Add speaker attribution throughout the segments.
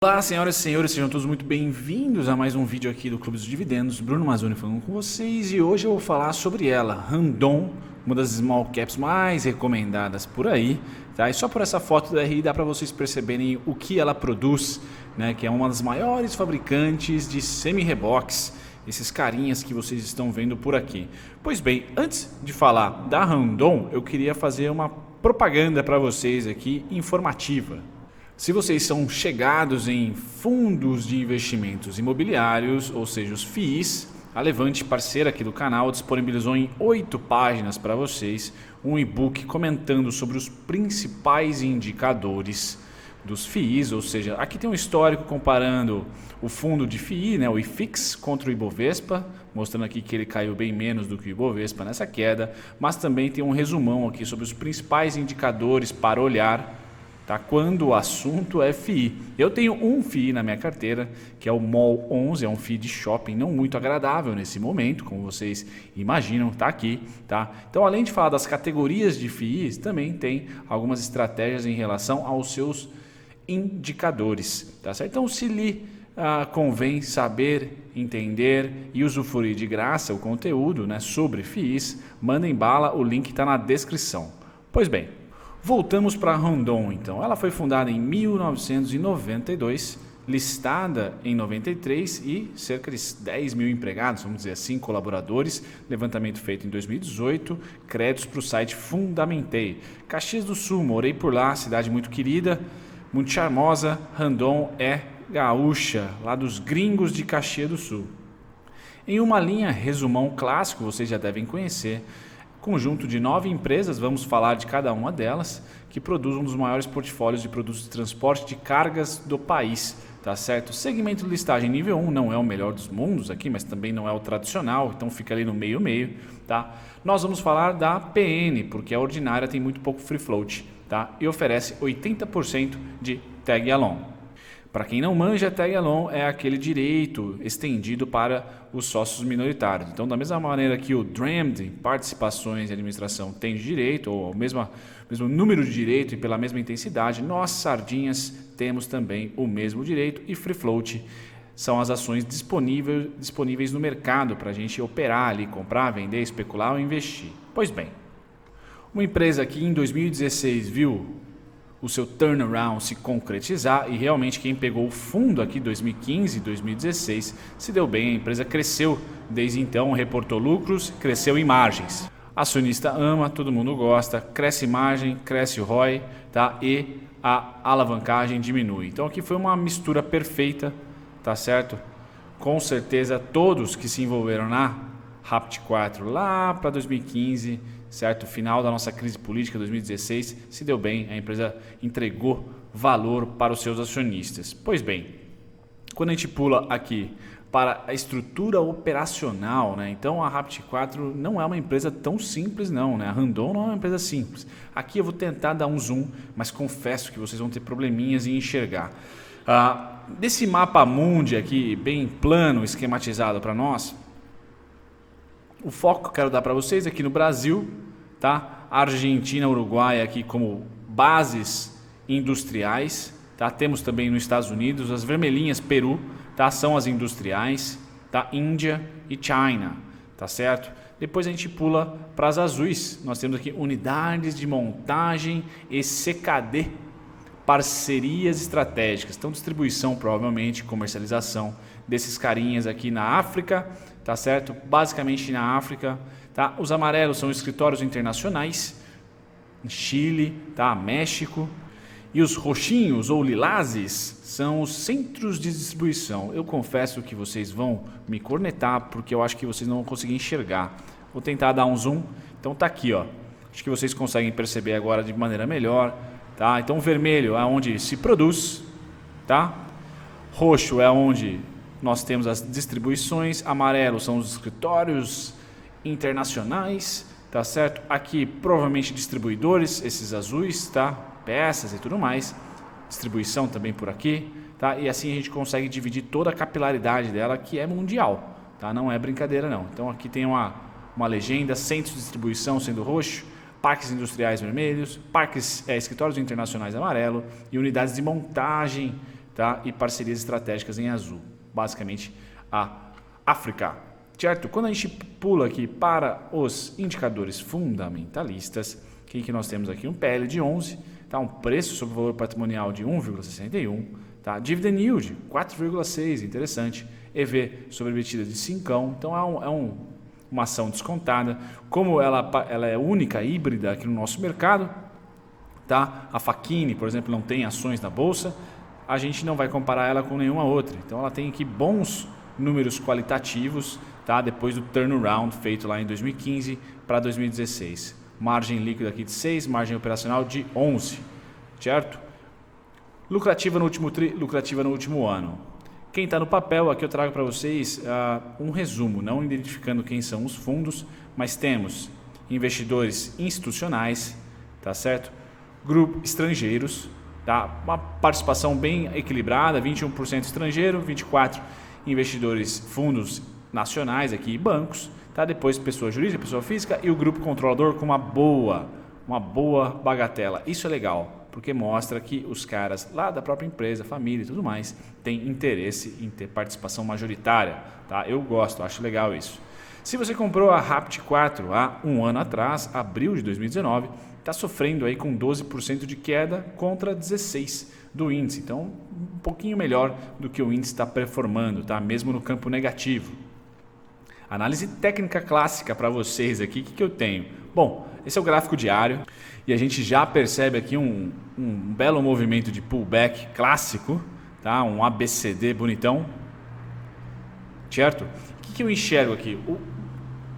Speaker 1: Olá, senhoras e senhores, sejam todos muito bem-vindos a mais um vídeo aqui do Clube dos Dividendos. Bruno Mazzoni falando com vocês e hoje eu vou falar sobre ela, Randon, uma das small caps mais recomendadas por aí, tá? E só por essa foto da RI dá para vocês perceberem o que ela produz, né? Que é uma das maiores fabricantes de semi-reboques, esses carinhas que vocês estão vendo por aqui. Pois bem, antes de falar da Randon, eu queria fazer uma propaganda para vocês aqui informativa. Se vocês são chegados em fundos de investimentos imobiliários, ou seja, os FIIs, a Levante, parceira aqui do canal, disponibilizou em 8 páginas para vocês um e-book comentando sobre os principais indicadores dos FIIs, ou seja, aqui tem um histórico comparando o fundo de FII, né, o IFIX, contra o Ibovespa, mostrando aqui que ele caiu bem menos do que o Ibovespa nessa queda, mas também tem um resumão aqui sobre os principais indicadores para olhar, tá? Quando o assunto é FII. Eu tenho um FII na minha carteira, que é o MOL 11, é um FII de shopping não muito agradável nesse momento, como vocês imaginam, tá aqui, tá? Então, além de falar das categorias de FIIs, também tem algumas estratégias em relação aos seus indicadores, tá certo? Então, se lhe convém saber, entender e usufruir de graça o conteúdo, né, sobre FIIs, mandem bala, o link está na descrição. Pois bem, voltamos para a Randon, então. Ela foi fundada em 1992, listada em 93 e cerca de 10 mil empregados, vamos dizer assim, colaboradores. Levantamento feito em 2018, créditos para o site Fundamentei. Caxias do Sul, morei por lá, cidade muito querida, muito charmosa. Randon é gaúcha, lá dos gringos de Caxias do Sul. Em uma linha resumão clássico, vocês já devem conhecer, conjunto de 9 empresas, vamos falar de cada uma delas, que produz um dos maiores portfólios de produtos de transporte de cargas do país, tá certo? O segmento de listagem nível 1 não é o melhor dos mundos aqui, mas também não é o tradicional, então fica ali no meio, tá? Nós vamos falar da PN, porque a ordinária tem muito pouco free float, tá? E oferece 80% de tag along. Para quem não manja, tag along é aquele direito estendido para os sócios minoritários. Então, da mesma maneira que o DRAMD, participações e administração, tem direito, ou o mesmo número de direito e pela mesma intensidade, nós, sardinhas, temos também o mesmo direito. E free float são as ações disponíveis no mercado para a gente operar ali, comprar, vender, especular ou investir. Pois bem, uma empresa que em 2016 viu o seu turnaround se concretizar e realmente quem pegou o fundo aqui 2015 e 2016 se deu bem, a empresa cresceu desde então, reportou lucros, cresceu em margens. Acionista ama, todo mundo gosta, cresce margem, cresce o ROI, tá? E a alavancagem diminui. Então aqui foi uma mistura perfeita, tá certo? Com certeza todos que se envolveram na RAPT 4 lá para 2015, certo? Final da nossa crise política 2016, se deu bem, a empresa entregou valor para os seus acionistas. Pois bem, quando a gente pula aqui para a estrutura operacional, né? Então a RAPT 4 não é uma empresa tão simples não, né? A Randon não é uma empresa simples. Aqui eu vou tentar dar um zoom, mas confesso que vocês vão ter probleminhas em enxergar. Desse mapa mundi aqui, bem plano, esquematizado para nós, o foco que eu quero dar para vocês aqui no Brasil, tá? Argentina, Uruguai aqui como bases industriais, tá? Temos também nos Estados Unidos as vermelhinhas, Peru, tá? São as industriais, tá? Índia e China, tá certo? Depois a gente pula para as azuis. Nós temos aqui unidades de montagem e CKD, parcerias estratégicas. Então distribuição, provavelmente comercialização desses carinhas aqui na África, tá certo? Basicamente na África, tá? Os amarelos são escritórios internacionais, Chile, tá? México. E os roxinhos ou lilazes são os centros de distribuição. Eu confesso que vocês vão me cornetar porque eu acho que vocês não vão conseguir enxergar. Vou tentar dar um zoom. Então tá aqui, ó. Acho que vocês conseguem perceber agora de maneira melhor, tá? Então vermelho é onde se produz, tá? Roxo é onde nós temos as distribuições, amarelo são os escritórios internacionais, tá certo? Aqui provavelmente distribuidores, esses azuis, tá? Peças e tudo mais, distribuição também por aqui, tá? E assim a gente consegue dividir toda a capilaridade dela, que é mundial, tá? Não é brincadeira não. Então aqui tem uma legenda, centros de distribuição sendo roxo, parques industriais vermelhos, escritórios internacionais amarelo e unidades de montagem tá? E parcerias estratégicas em azul, basicamente a África, certo? Quando a gente pula aqui para os indicadores fundamentalistas, o que nós temos aqui? Um PL de 11, tá? Um preço sobre o valor patrimonial de 1,61, tá? Dividend yield 4,6, interessante. EV sobre EBITDA de 5, então uma ação descontada. Como ela é única, híbrida aqui no nosso mercado, tá? A Facchini, por exemplo, não tem ações na bolsa, a gente não vai comparar ela com nenhuma outra. Então ela tem aqui bons números qualitativos, tá? Depois do turnaround feito lá em 2015 para 2016. Margem líquida aqui de 6, margem operacional de 11, certo? Lucrativa no último lucrativa no último ano. Quem está no papel, aqui eu trago para vocês um resumo, não identificando quem são os fundos, mas temos investidores institucionais, tá certo? Grupo estrangeiros, tá? Uma participação bem equilibrada, 21% estrangeiro, 24% investidores fundos nacionais aqui, bancos, tá? Depois pessoa jurídica, pessoa física e o grupo controlador com uma boa bagatela. Isso é legal, porque mostra que os caras lá da própria empresa, família e tudo mais, têm interesse em ter participação majoritária, tá? Eu gosto, acho legal isso. Se você comprou a Rapt 4 há um ano atrás, abril de 2019, está sofrendo aí com 12% de queda contra 16% do índice. Então, um pouquinho melhor do que o índice está performando, tá? Mesmo no campo negativo. Análise técnica clássica para vocês aqui, o que eu tenho? Bom, esse é o gráfico diário e a gente já percebe aqui um belo movimento de pullback clássico, tá? Um ABCD bonitão, certo? O que eu enxergo aqui?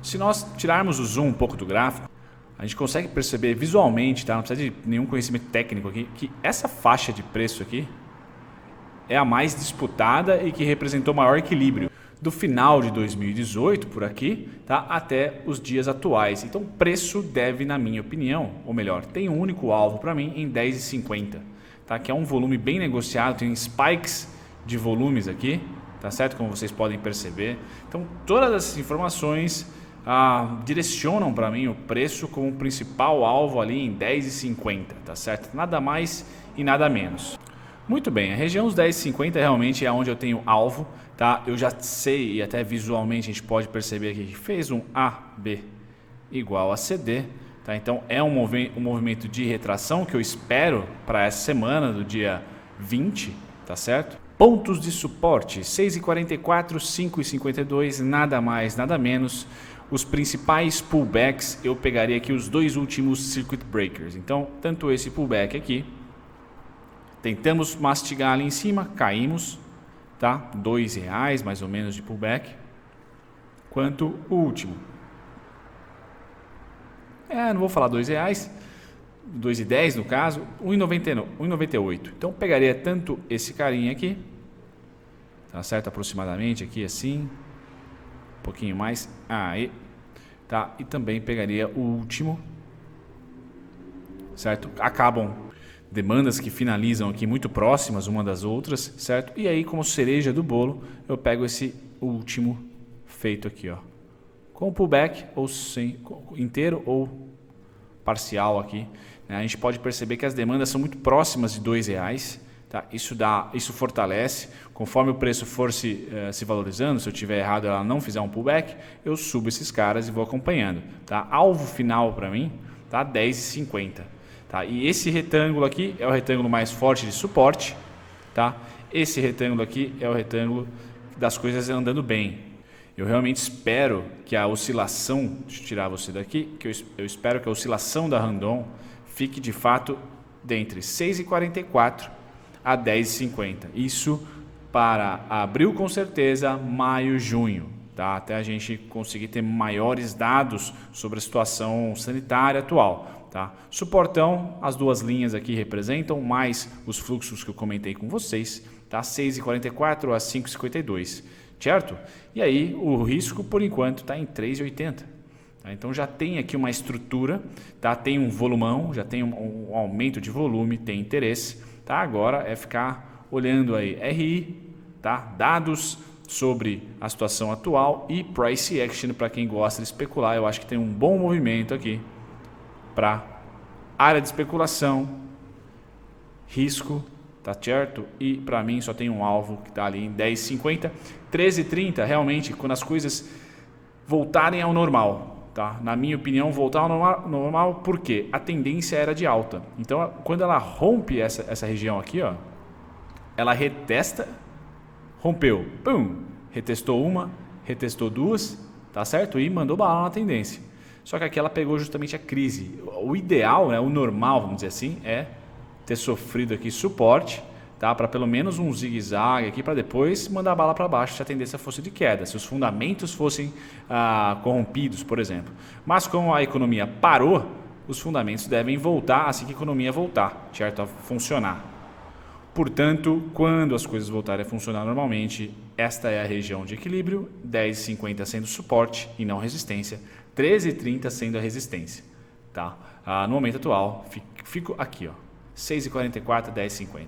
Speaker 1: Se nós tirarmos o zoom um pouco do gráfico, a gente consegue perceber visualmente, tá? Não precisa de nenhum conhecimento técnico aqui, que essa faixa de preço aqui é a mais disputada e que representou maior equilíbrio do final de 2018 por aqui, tá? Até os dias atuais. Então, preço deve, na minha opinião, ou melhor, tem um único alvo para mim em 10,50, tá? Que é um volume bem negociado, tem spikes de volumes aqui, tá certo? Como vocês podem perceber. Então, todas essas informações direcionam para mim o preço como principal alvo ali em 10,50, tá certo? Nada mais e nada menos. Muito bem, a região dos 10,50 realmente é onde eu tenho alvo, tá? Eu já sei e até visualmente a gente pode perceber aqui que fez um AB igual a CD, tá? Então é um movimento de retração que eu espero para essa semana do dia 20, tá certo? Pontos de suporte, 6,44, 5,52, nada mais, nada menos. Os principais pullbacks, eu pegaria aqui os dois últimos circuit breakers. Então, tanto esse pullback aqui, tentamos mastigar ali em cima, caímos, tá? R$2 mais ou menos de pullback, quanto o último. Não vou falar R$2, R$2,10 no caso, R$1,98. Então, pegaria tanto esse carinha aqui, tá certo? Aproximadamente aqui assim, um pouquinho mais, aí, tá? E também pegaria o último, certo? Acabam demandas que finalizam aqui muito próximas uma das outras, certo? E aí, como cereja do bolo, eu pego esse último feito aqui, ó, com pullback ou sem, inteiro ou parcial aqui, né? A gente pode perceber que as demandas são muito próximas de R$2. Tá? Isso fortalece, conforme o preço for se valorizando, se eu tiver errado ela não fizer um pullback, eu subo esses caras e vou acompanhando. Tá? Alvo final para mim, tá? 10,50. Tá? E esse retângulo aqui é o retângulo mais forte de suporte. Tá? Esse retângulo aqui é o retângulo das coisas andando bem. Eu realmente espero que a oscilação, deixa eu tirar você daqui, que eu espero que a oscilação da Randon fique de fato dentre 6,44 a 10,50. Isso para abril com certeza, maio, junho, tá? Até a gente conseguir ter maiores dados sobre a situação sanitária atual, tá? Suportão, as duas linhas aqui representam, mais os fluxos que eu comentei com vocês, tá? 6,44 a 5,52, certo? E aí o risco por enquanto está em 3,80. Tá? Então já tem aqui uma estrutura, tá? Tem um volumão, já tem um aumento de volume, tem interesse. Tá? Agora é ficar olhando aí RI, tá? Dados sobre a situação atual e price action para quem gosta de especular. Eu acho que tem um bom movimento aqui para área de especulação, risco tá certo? E para mim só tem um alvo que está ali em 10,50, 13,30 realmente quando as coisas voltarem ao normal, tá? Na minha opinião, voltar ao normal porque a tendência era de alta. Então, quando ela rompe essa região aqui, ó, ela retesta, rompeu, pum, retestou uma, retestou duas, tá certo? E mandou bala na tendência. Só que aqui ela pegou justamente a crise. O ideal, né, o normal, vamos dizer assim, é ter sofrido aqui suporte, tá? Para pelo menos um zigue-zague aqui, para depois mandar a bala para baixo se a tendência fosse de queda, se os fundamentos fossem corrompidos, por exemplo. Mas como a economia parou, os fundamentos devem voltar assim que a economia voltar, certo? A funcionar. Portanto, quando as coisas voltarem a funcionar normalmente, esta é a região de equilíbrio, 10,50 sendo suporte e não resistência, 13,30 sendo a resistência. Tá? No momento atual, fico aqui, ó, 6,44, 10,50.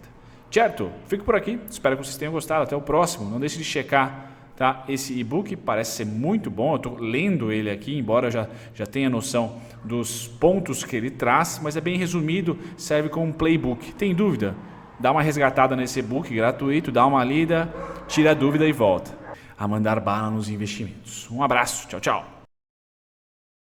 Speaker 1: Certo? Fico por aqui, espero que vocês tenham gostado, até o próximo. Não deixe de checar, tá? Esse e-book parece ser muito bom, eu estou lendo ele aqui, embora eu já tenha noção dos pontos que ele traz, mas é bem resumido, serve como um playbook. Tem dúvida? Dá uma resgatada nesse e-book gratuito, dá uma lida, tira a dúvida e volta a mandar bala nos investimentos. Um abraço, tchau, tchau.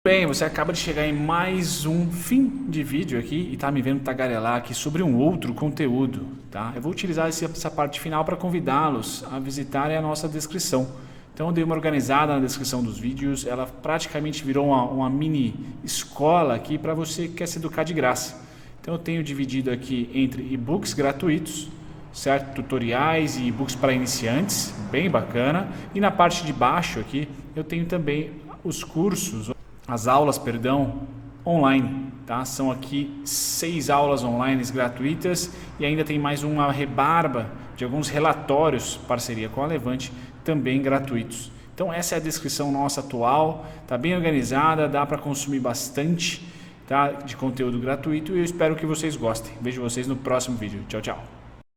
Speaker 1: Bem, você acaba de chegar em mais um fim de vídeo aqui e está me vendo tagarelar aqui sobre um outro conteúdo, tá? Eu vou utilizar essa parte final para convidá-los a visitarem a nossa descrição. Então eu dei uma organizada na descrição dos vídeos, ela praticamente virou uma mini escola aqui para você que quer se educar de graça. Então eu tenho dividido aqui entre e-books gratuitos, certo? Tutoriais e e-books para iniciantes, bem bacana. E na parte de baixo aqui eu tenho também os cursos, as aulas, perdão, online, tá? São aqui 6 aulas online gratuitas e ainda tem mais uma rebarba de alguns relatórios, parceria com a Levante, também gratuitos. Então essa é a descrição nossa atual, tá bem organizada, dá para consumir bastante, tá, de conteúdo gratuito e eu espero que vocês gostem. Vejo vocês no próximo vídeo. Tchau, tchau.